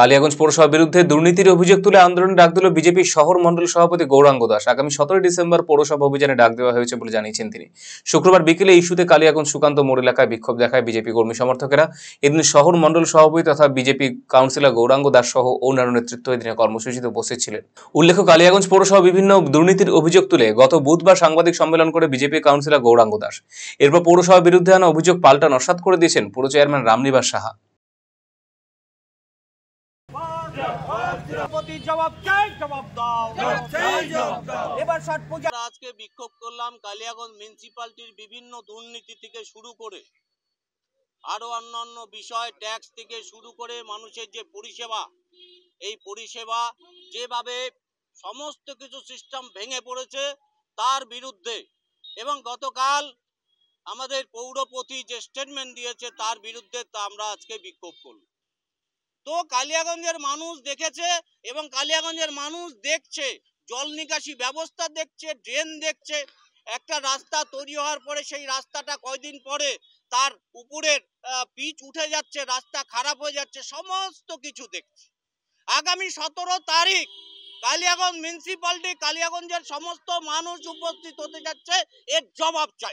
কালিয়াগঞ্জ পৌরসভার বিরুদ্ধে দুর্নীতির অভিযোগ তুলে আন্দোলনে ডাক দিল বিজেপি শহর মন্ডল সভাপতি গৌরাঙ্গ দাস। আগামী 17 ডিসেম্বর পৌরসভা অভিযানে ডাক দেওয়া হয়েছে বলে জানিয়েছেন তিনি। শুক্রবার বিকেলে ইস্যুতে কালিয়াগঞ্জ সুকান্ত মোড় এলাকায় বিক্ষোভ দেখায় বিজেপি কর্মী সমর্থকেরা। এদিন শহর মন্ডল সভাপতি তথা বিজেপি কাউন্সিলর গৌরাঙ্গ দাস সহ অন্যান্য নেতৃত্ব এদিনের কর্মসূচিতে উপস্থিত ছিলেন। উল্লেখ্য, কালিয়াগঞ্জ পৌরসভা বিভিন্ন দুর্নীতির অভিযোগ তুলে গত বুধবার সাংবাদিক সম্মেলন করে বিজেপি কাউন্সিলর গৌরাঙ্গ দাস। এরপর পৌরসভার বিরুদ্ধে আনা অভিযোগ পাল্টা নস্যাৎ করে দিয়েছেন পুর চেয়ারম্যান রামনিবাস সাহা। আজকে বিক্ষোভ করলাম কালিয়াগঞ্জ মিউনিসিপালিটির বিভিন্ন দুর্নীতি থেকে শুরু করে আরো অন্যান্য বিষয়, ট্যাক্স থেকে শুরু করে মানুষের যে পরিষেবা, এই পরিষেবা যেভাবে সমস্ত কিছু সিস্টেম ভেঙে পড়েছে তার বিরুদ্ধে, এবং গতকাল আমাদের পৌরপতি যে স্টেটমেন্ট দিয়েছে তার বিরুদ্ধে আমরা আজকে বিক্ষোভ করলাম। তো কালিয়াগঞ্জের মানুষ দেখেছে এবং কালিয়াগঞ্জের মানুষ দেখছে, জল নিকাশি ব্যবস্থা দেখছে, ড্রেন দেখছে। একটা রাস্তা তৈরি হওয়ার পরে সেই রাস্তাটা কয়দিন পরে তার উপরের পিচ উঠে যাচ্ছে, রাস্তা খারাপ হয়ে যাচ্ছে, সমস্ত কিছু দেখছে। আগামী 17 তারিখ কালিয়াগঞ্জ মিউনিসিপালিটি, কালিয়াগঞ্জের সমস্ত মানুষ উপস্থিত হতে যাচ্ছে, এর জবাব চাই।